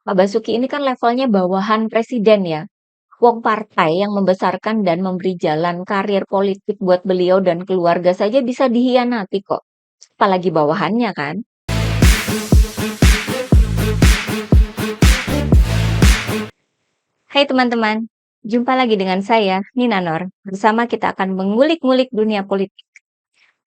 Pak Basuki ini kan levelnya bawahan presiden ya. Wong partai yang membesarkan dan memberi jalan karir politik buat beliau dan keluarga saja bisa dihianati kok. Apalagi bawahannya kan. Hai teman-teman, jumpa lagi dengan saya, Nina Nor. Bersama kita akan mengulik-ngulik dunia politik.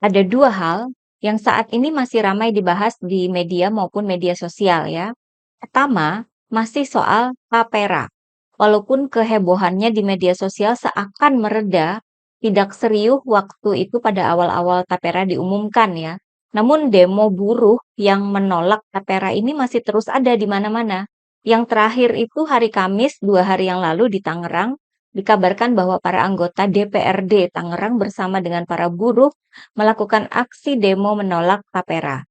Ada dua hal yang saat ini masih ramai dibahas di media maupun media sosial ya. Pertama, masih soal tapera. Walaupun kehebohannya di media sosial seakan mereda, tidak serius waktu itu pada awal-awal tapera diumumkan ya. Namun demo buruh yang menolak tapera ini masih terus ada di mana-mana. Yang terakhir itu hari Kamis 2 hari yang lalu di Tangerang, dikabarkan bahwa para anggota DPRD Tangerang bersama dengan para buruh melakukan aksi demo menolak tapera.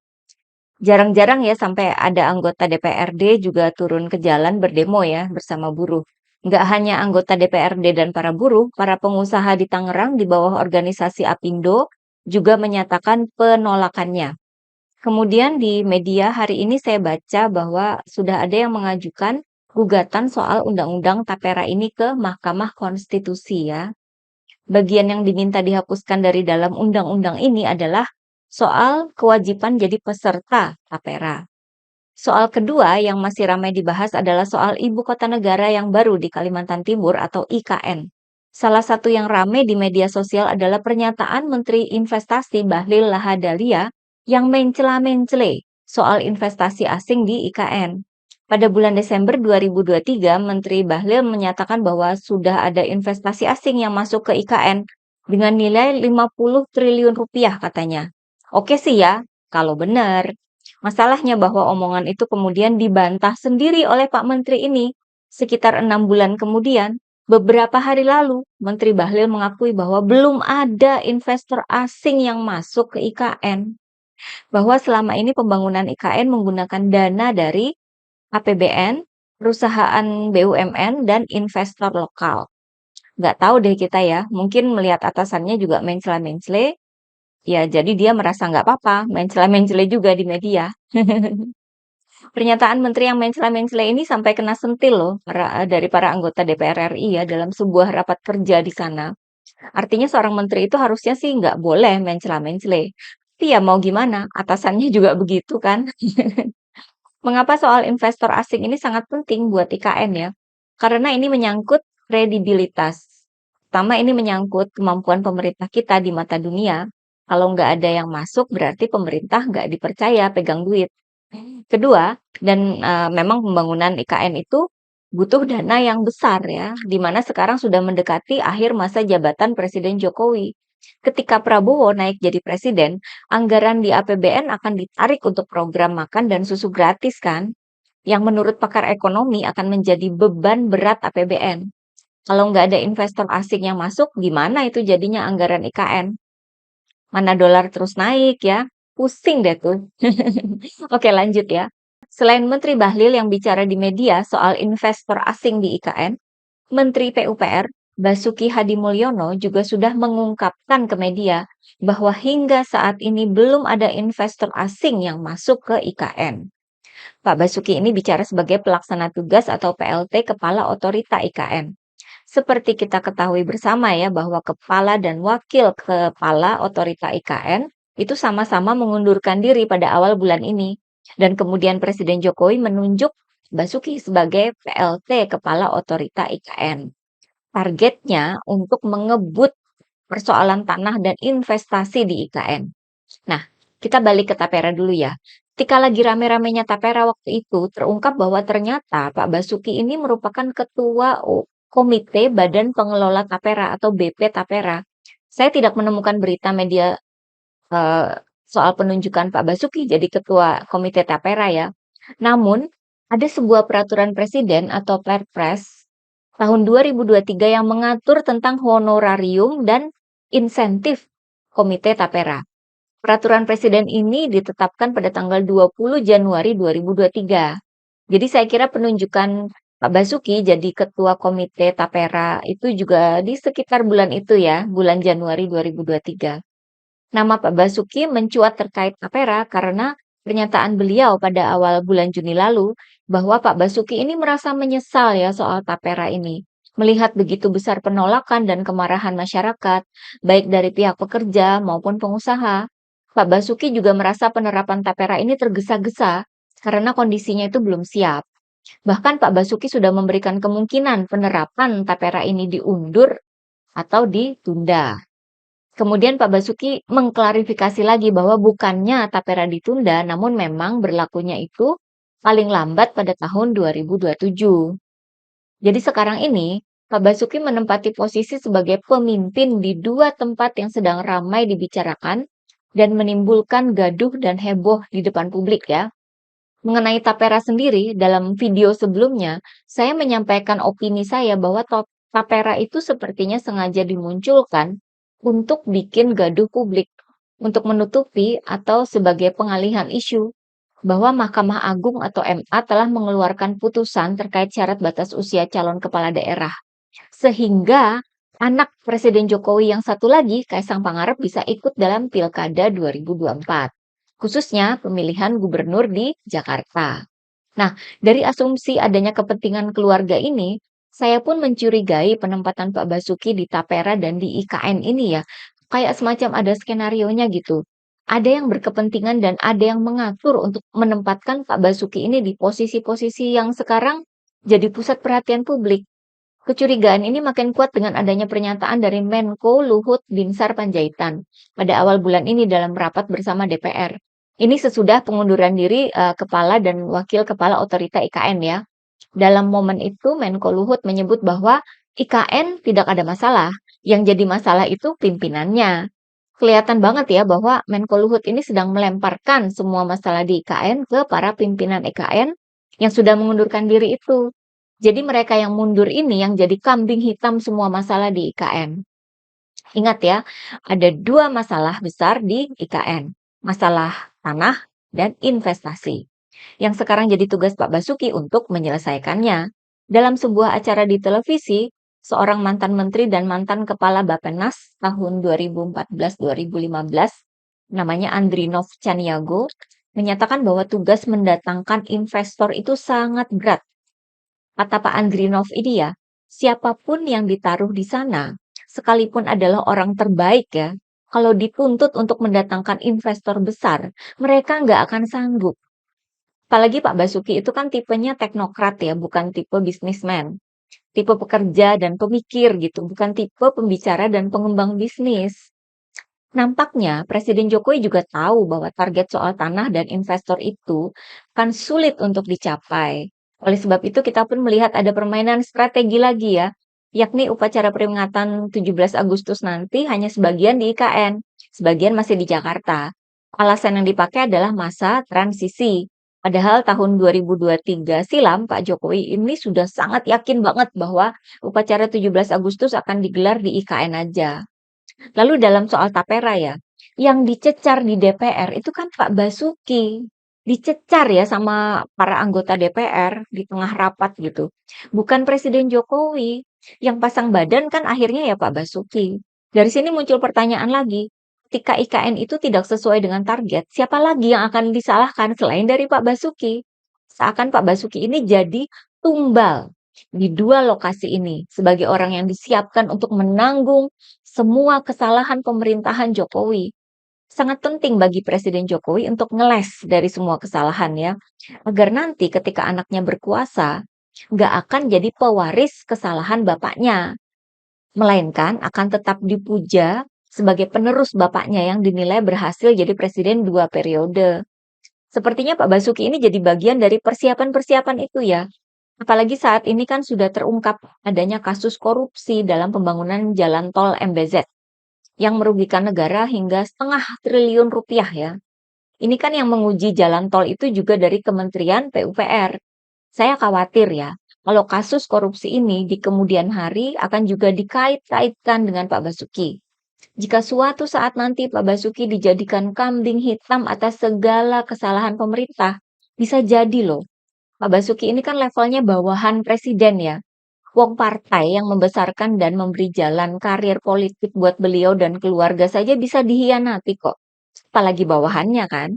Jarang-jarang ya sampai ada anggota DPRD juga turun ke jalan berdemo ya bersama buruh. Nggak hanya anggota DPRD dan para buruh, para pengusaha di Tangerang di bawah organisasi Apindo juga menyatakan penolakannya. Kemudian di media hari ini saya baca bahwa sudah ada yang mengajukan gugatan soal undang-undang tapera ini ke Mahkamah Konstitusi ya. Bagian yang diminta dihapuskan dari dalam undang-undang ini adalah soal kewajiban jadi peserta tapera. Soal kedua yang masih ramai dibahas adalah soal ibu kota negara yang baru di Kalimantan Timur atau IKN. Salah satu yang ramai di media sosial adalah pernyataan Menteri Investasi Bahlil Lahadalia yang mencela-mencele soal investasi asing di IKN. Pada bulan Desember 2023, Menteri Bahlil menyatakan bahwa sudah ada investasi asing yang masuk ke IKN dengan nilai 50 triliun rupiah katanya. Oke sih ya, kalau benar. Masalahnya bahwa omongan itu kemudian dibantah sendiri oleh Pak Menteri ini. Sekitar 6 bulan kemudian, beberapa hari lalu, Menteri Bahlil mengakui bahwa belum ada investor asing yang masuk ke IKN. Bahwa selama ini pembangunan IKN menggunakan dana dari APBN, perusahaan BUMN, dan investor lokal. Nggak tahu deh kita ya, mungkin melihat atasannya juga mencela-mencele, ya jadi dia merasa nggak apa-apa, mencela-mencele juga di media. Pernyataan menteri yang mencela-mencela ini sampai kena sentil loh dari para anggota DPR RI ya dalam sebuah rapat kerja di sana. Artinya seorang menteri itu harusnya sih nggak boleh mencela-mencele. Tapi ya mau gimana, atasannya juga begitu kan. Mengapa soal investor asing ini sangat penting buat IKN ya? Karena ini menyangkut kredibilitas. Pertama ini menyangkut kemampuan pemerintah kita di mata dunia. Kalau nggak ada yang masuk berarti pemerintah nggak dipercaya pegang duit. Kedua, dan memang pembangunan IKN itu butuh dana yang besar ya, di mana sekarang sudah mendekati akhir masa jabatan Presiden Jokowi. Ketika Prabowo naik jadi presiden, anggaran di APBN akan ditarik untuk program makan dan susu gratis kan, yang menurut pakar ekonomi akan menjadi beban berat APBN. Kalau nggak ada investor asing yang masuk, gimana itu jadinya anggaran IKN? Mana dolar terus naik ya, pusing deh tuh. Oke lanjut ya. Selain Menteri Bahlil yang bicara di media soal investor asing di IKN, Menteri PUPR Basuki Hadimulyono juga sudah mengungkapkan ke media bahwa hingga saat ini belum ada investor asing yang masuk ke IKN. Pak Basuki ini bicara sebagai pelaksana tugas atau PLT Kepala Otorita IKN. Seperti kita ketahui bersama ya bahwa kepala dan wakil kepala otorita IKN itu sama-sama mengundurkan diri pada awal bulan ini. Dan kemudian Presiden Jokowi menunjuk Basuki sebagai PLT Kepala Otorita IKN. Targetnya untuk mengebut persoalan tanah dan investasi di IKN. Nah, kita balik ke tapera dulu ya. Ketika lagi rame-ramenya tapera waktu itu, terungkap bahwa ternyata Pak Basuki ini merupakan ketua Komite Badan Pengelola Tapera atau BP Tapera. Saya tidak menemukan berita media soal penunjukan Pak Basuki jadi ketua Komite Tapera ya. Namun, ada sebuah peraturan presiden atau Perpres tahun 2023 yang mengatur tentang honorarium dan insentif Komite Tapera. Peraturan presiden ini ditetapkan pada tanggal 20 Januari 2023. Jadi saya kira penunjukan Pak Basuki jadi ketua komite Tapera itu juga di sekitar bulan itu ya, bulan Januari 2023. Nama Pak Basuki mencuat terkait Tapera karena Pernyataan beliau pada awal bulan Juni lalu bahwa Pak Basuki ini merasa menyesal ya soal tapera ini. Melihat begitu besar penolakan dan kemarahan masyarakat, baik dari pihak pekerja maupun pengusaha. Pak Basuki juga merasa penerapan tapera ini tergesa-gesa karena kondisinya itu belum siap. Bahkan Pak Basuki sudah memberikan kemungkinan penerapan tapera ini diundur atau ditunda. Kemudian Pak Basuki mengklarifikasi lagi bahwa bukannya tapera ditunda, namun memang berlakunya itu paling lambat pada tahun 2027. Jadi sekarang ini, Pak Basuki menempati posisi sebagai pemimpin di dua tempat yang sedang ramai dibicarakan dan menimbulkan gaduh dan heboh di depan publik ya. Mengenai tapera sendiri, dalam video sebelumnya, saya menyampaikan opini saya bahwa tapera itu sepertinya sengaja dimunculkan untuk bikin gaduh publik, untuk menutupi atau sebagai pengalihan isu bahwa Mahkamah Agung atau MA telah mengeluarkan putusan terkait syarat batas usia calon kepala daerah. Sehingga anak Presiden Jokowi yang satu lagi, Kaisang Pangarep, bisa ikut dalam Pilkada 2024, khususnya pemilihan gubernur di Jakarta. Nah, dari asumsi adanya kepentingan keluarga ini, saya pun mencurigai penempatan Pak Basuki di Tapera dan di IKN ini ya, kayak semacam ada skenarionya gitu. Ada yang berkepentingan dan ada yang mengatur untuk menempatkan Pak Basuki ini di posisi-posisi yang sekarang jadi pusat perhatian publik. Kecurigaan ini makin kuat dengan adanya pernyataan dari Menko Luhut Binsar Panjaitan pada awal bulan ini dalam rapat bersama DPR. Ini sesudah pengunduran diri kepala dan wakil kepala otorita IKN ya. Dalam momen itu Menko Luhut menyebut bahwa IKN tidak ada masalah, yang jadi masalah itu pimpinannya. Kelihatan banget ya bahwa Menko Luhut ini sedang melemparkan semua masalah di IKN ke para pimpinan IKN yang sudah mengundurkan diri itu. Jadi mereka yang mundur ini yang jadi kambing hitam semua masalah di IKN. Ingat ya, ada dua masalah besar di IKN. Masalah tanah dan investasi. Yang sekarang jadi tugas Pak Basuki untuk menyelesaikannya. Dalam sebuah acara di televisi, seorang mantan menteri dan mantan kepala Bappenas tahun 2014-2015, namanya Andrinov Caniago, menyatakan bahwa tugas mendatangkan investor itu sangat berat. Kata Pak Andrinov ini ya, siapapun yang ditaruh di sana, sekalipun adalah orang terbaik ya, kalau dituntut untuk mendatangkan investor besar, mereka nggak akan sanggup. Apalagi Pak Basuki itu kan tipenya teknokrat ya, bukan tipe bisnismen. Tipe pekerja dan pemikir gitu, bukan tipe pembicara dan pengembang bisnis. Nampaknya Presiden Jokowi juga tahu bahwa target soal tanah dan investor itu kan sulit untuk dicapai. Oleh sebab itu kita pun melihat ada permainan strategi lagi ya, yakni upacara peringatan 17 Agustus nanti hanya sebagian di IKN, sebagian masih di Jakarta. Alasan yang dipakai adalah masa transisi. Padahal tahun 2023 silam Pak Jokowi ini sudah sangat yakin banget bahwa upacara 17 Agustus akan digelar di IKN aja. Lalu dalam soal tapera ya, yang dicecar di DPR itu kan Pak Basuki. Dicecar ya sama para anggota DPR di tengah rapat gitu. Bukan Presiden Jokowi. Yang pasang badan kan akhirnya ya Pak Basuki. Dari sini muncul pertanyaan lagi. Ketika IKN itu tidak sesuai dengan target, siapa lagi yang akan disalahkan selain dari Pak Basuki? Seakan Pak Basuki ini jadi tumbal di dua lokasi ini sebagai orang yang disiapkan untuk menanggung semua kesalahan pemerintahan Jokowi. Sangat penting bagi Presiden Jokowi untuk ngeles dari semua kesalahan ya, agar nanti ketika anaknya berkuasa, nggak akan jadi pewaris kesalahan bapaknya, melainkan akan tetap dipuja sebagai penerus bapaknya yang dinilai berhasil jadi presiden 2 periode. Sepertinya Pak Basuki ini jadi bagian dari persiapan-persiapan itu ya. Apalagi saat ini kan sudah terungkap adanya kasus korupsi dalam pembangunan jalan tol MBZ yang merugikan negara hingga setengah triliun rupiah ya. Ini kan yang menguji jalan tol itu juga dari Kementerian PUPR. Saya khawatir ya, kalau kasus korupsi ini di kemudian hari akan juga dikait-kaitkan dengan Pak Basuki. Jika suatu saat nanti Pak Basuki dijadikan kambing hitam atas segala kesalahan pemerintah, bisa jadi loh. Pak Basuki ini kan levelnya bawahan presiden ya. Wong partai yang membesarkan dan memberi jalan karir politik buat beliau dan keluarga saja bisa dihianati kok. Apalagi bawahannya kan.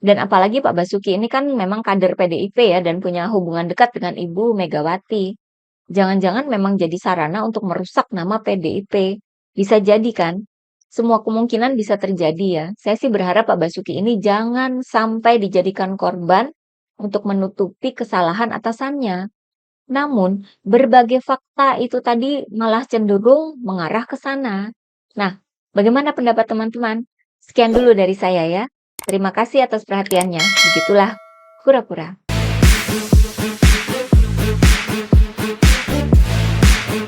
Dan apalagi Pak Basuki ini kan memang kader PDIP ya dan punya hubungan dekat dengan Ibu Megawati. Jangan-jangan memang jadi sarana untuk merusak nama PDIP. Bisa jadi kan? Semua kemungkinan bisa terjadi ya. Saya sih berharap Pak Basuki ini jangan sampai dijadikan korban untuk menutupi kesalahan atasannya. Namun, berbagai fakta itu tadi malah cenderung mengarah ke sana. Nah, bagaimana pendapat teman-teman? Sekian dulu dari saya ya. Terima kasih atas perhatiannya. Begitulah, kura-kura.